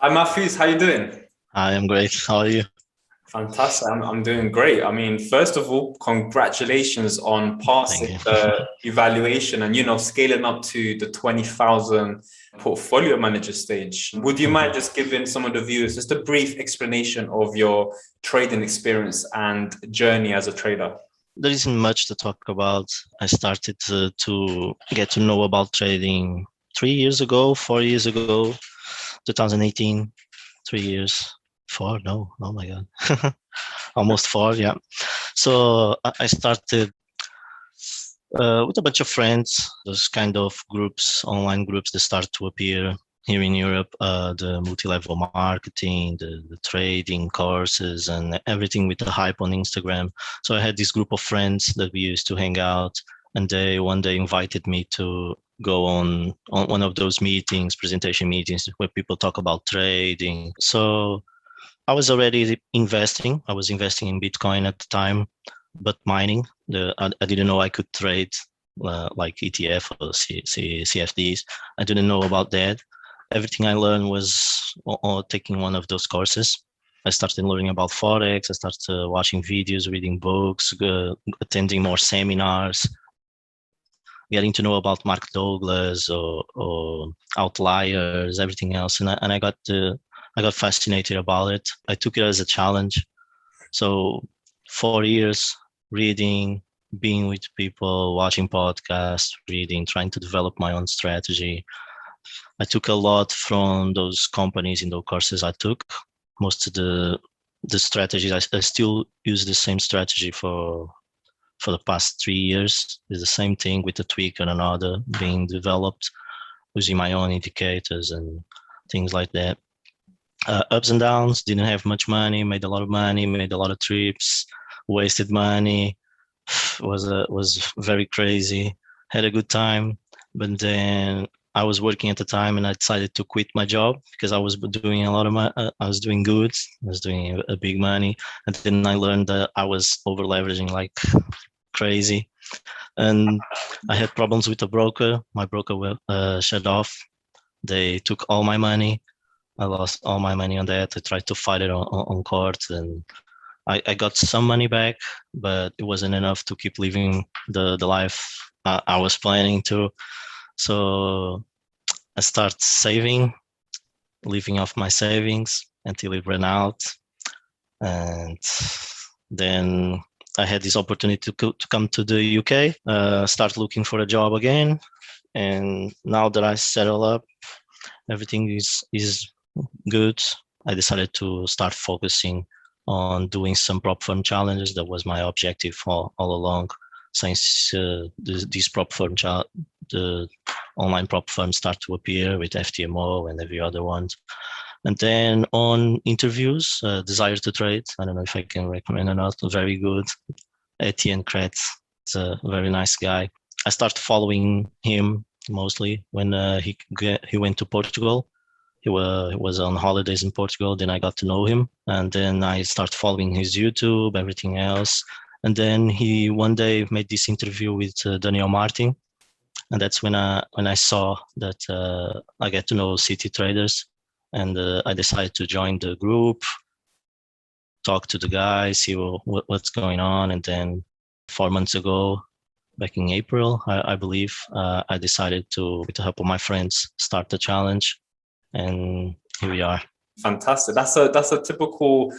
Hi Matheus, how you doing? I am great. How are you? Fantastic. I'm doing great. I mean, first of all, congratulations on Thank passing you. the evaluation and scaling up to the 20,000 portfolio manager stage. Would you mind Mhm. just giving some of the viewers just a brief explanation of your trading experience and journey as a trader? There isn't much to talk about. I started to get to know about trading 3 years ago, 4 years ago, 2018, 3 years. Four? No, oh my God. Almost four, yeah. So I started with a bunch of friends, those kind of groups, online groups that start to appear here in Europe, the multi-level marketing, the trading courses, and everything with the hype on Instagram. So I had this group of friends that we used to hang out, and they one day invited me to go on one of those meetings, presentation meetings, where people talk about trading. So I was already investing. I was investing in Bitcoin at the time, but mining. I didn't know I could trade like ETF or CFDs. I didn't know about that. Everything I learned was taking one of those courses. I started learning about Forex. I started watching videos, reading books, attending more seminars, getting to know about Mark Douglas or outliers, everything else. And I got fascinated about it. I took it as a challenge. So 4 years reading, being with people, watching podcasts, reading, trying to develop my own strategy. I took a lot from those companies in those courses I took. Most of the strategies I still use the same strategy for the past 3 years. It's the same thing with a tweak and another being developed using my own indicators and things like that. Ups and downs, didn't have much money, made a lot of money, made a lot of trips, wasted money, was very crazy, had a good time. But then I was working at the time and I decided to quit my job because I was doing a lot of my, I was doing good, I was doing a big money. And then I learned that I was over leveraging like crazy. And I had problems with the broker. My broker shut off. They took all my money. I lost all my money on that. I tried to fight it on court, and I got some money back, but it wasn't enough to keep living the life I was planning to. So I start saving, living off my savings until it ran out, and then I had this opportunity to come to the UK, start looking for a job again, and now that I settle up, everything is good. I decided to start focusing on doing some prop firm challenges. That was my objective all along. Since these the online prop firms start to appear with FTMO and every other one. And then on interviews, Desire to Trade. I don't know if I can recommend or not. Very good. Etienne Kretz. It's a very nice guy. I started following him mostly when he went to Portugal. He was on holidays in Portugal. Then I got to know him, and then I started following his YouTube, everything else. And then he one day made this interview with Daniel Martin, and that's when I saw that I get to know city traders, and I decided to join the group, talk to the guys, see what's going on, and then 4 months ago, back in April, I believe, I decided to, with the help of my friends, start the challenge, and here we are. Fantastic. That's a typical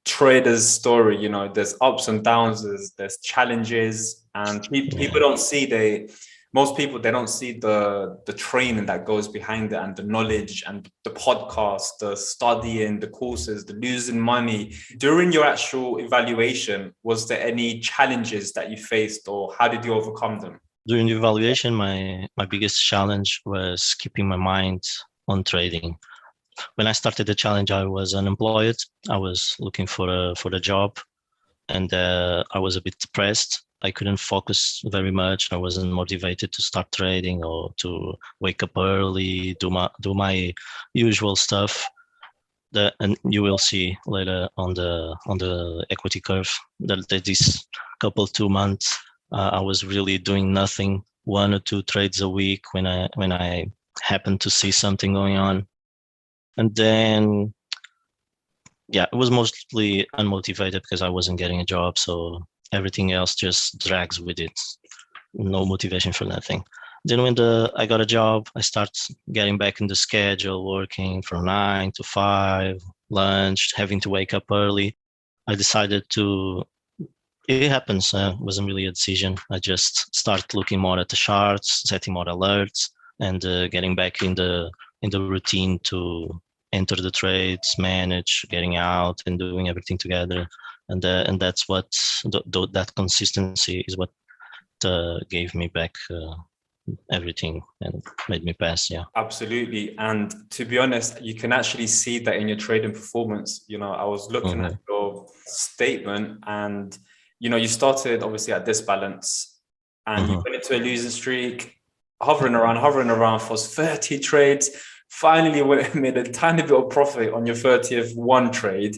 trader's story. There's ups and downs, there's challenges, and people Yeah. don't see most people they don't see the training that goes behind it and the knowledge and the podcast, the studying, the courses, the losing money. During your actual evaluation, was there any challenges that you faced or how did you overcome them? During the evaluation, my biggest challenge was keeping my mind on trading. When I started the challenge, I was unemployed. I was looking for a job, and I was a bit depressed. I couldn't focus very much. I wasn't motivated to start trading or to wake up early, do my usual stuff. And you will see later on the equity curve that this couple 2 months I was really doing nothing, one or two trades a week when I happened to see something going on. And then, yeah, it was mostly unmotivated because I wasn't getting a job. So everything else just drags with it. No motivation for nothing. Then when I got a job, I start getting back in the schedule, working from 9 to 5, lunch, having to wake up early. I decided to, it happens, wasn't really a decision. I just start looking more at the charts, setting more alerts, and getting back in the routine to enter the trades, manage, getting out and doing everything together. And that's what, that consistency is what gave me back everything and made me pass. Yeah, absolutely. And to be honest, you can actually see that in your trading performance. I was looking at your statement, and you started obviously at this balance, and you went into a losing streak, hovering around for 30 trades. Finally made a tiny bit of profit on your 30th one trade,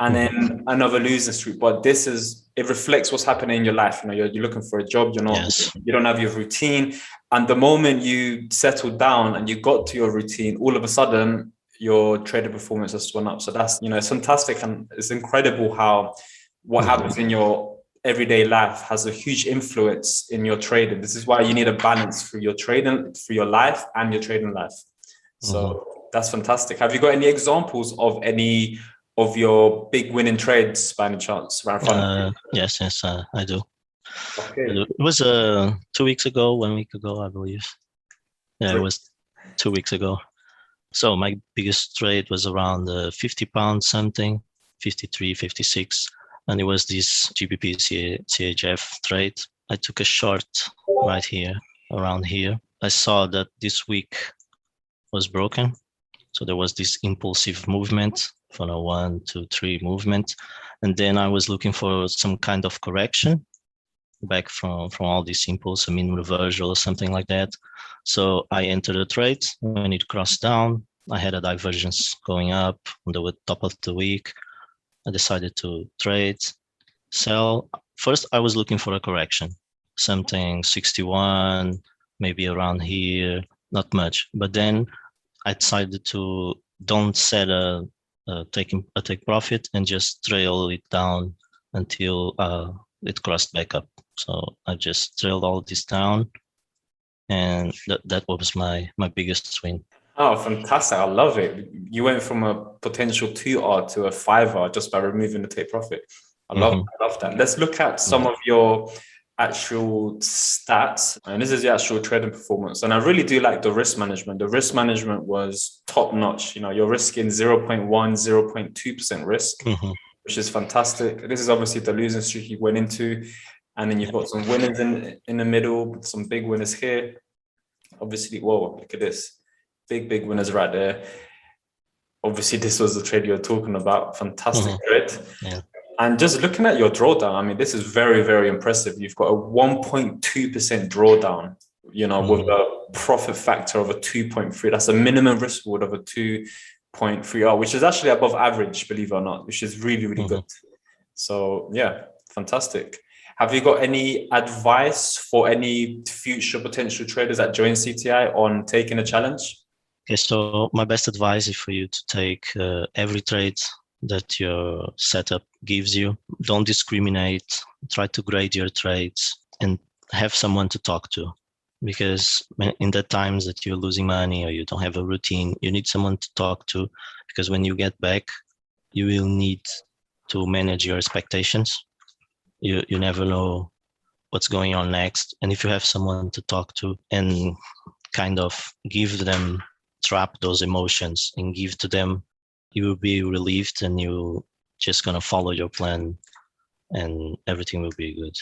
and then another losing streak. But it reflects what's happening in your life. You're looking for a job, you don't have your routine. And the moment you settled down and you got to your routine, all of a sudden your trader performance just went up. So that's, it's fantastic. And it's incredible how what happens in your everyday life has a huge influence in your trading. This is why you need a balance for your trading, for your life and your trading life. So that's fantastic. Have you got any examples of any of your big winning trades by any chance? Yes, I do. Okay. It was 2 weeks ago, 1 week ago, I believe. Yeah, it was 2 weeks ago. So my biggest trade was around 50 pounds something, 53, 56. And it was this GBP CHF trade. I took a short right here, around here. I saw that this week was broken. So there was this impulsive movement from a 1, 2, 3 movement. And then I was looking for some kind of correction back from all these impulse, reversal or something like that. So I entered the trade. When it crossed down, I had a divergence going up on the top of the week. I decided to trade, sell. First, I was looking for a correction, something 61, maybe around here, not much. But then I decided to don't set a take profit and just trail it down until it crossed back up. So I just trailed all this down, and that was my biggest win. Oh, fantastic. I love it. You went from a potential 2R to a 5R just by removing the take profit. I love that. Let's look at some of your actual stats. And this is the actual trading performance. And I really do like the risk management. The risk management was top notch. You're risking 0.1, 0.2% risk, which is fantastic. This is obviously the losing streak you went into. And then you've got some winners in the middle, some big winners here. Obviously, whoa, look at this. Big winners right there. Obviously, this was the trade you were talking about. Fantastic trade. Yeah. And just looking at your drawdown, this is very, very impressive. You've got a 1.2% drawdown, with a profit factor of a 2.3. That's a minimum risk reward of a 2.3R, which is actually above average, believe it or not, which is really, really good. So yeah, fantastic. Have you got any advice for any future potential traders that join CTI on taking a challenge? Okay, so my best advice is for you to take every trade that your setup gives you. Don't discriminate. Try to grade your trades and have someone to talk to. Because in the times that you're losing money or you don't have a routine, you need someone to talk to, because when you get back, you will need to manage your expectations. You never know what's going on next. And if you have someone to talk to and kind of trap those emotions and give to them, you will be relieved and you just going to follow your plan and everything will be good.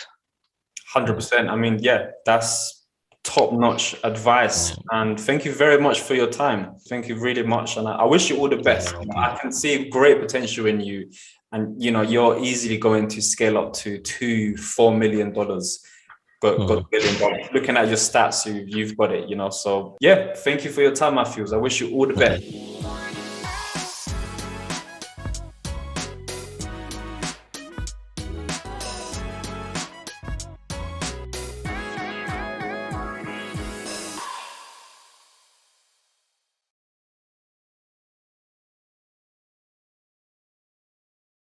100%. Yeah, that's top-notch advice. And thank you very much for your time. Thank you really much. And I wish you all the best. I can see great potential in you. And, you're easily going to scale up to $4 million. Got $1 billion. Looking at your stats, you've got it, So yeah, thank you for your time, Matheus. I wish you all the best.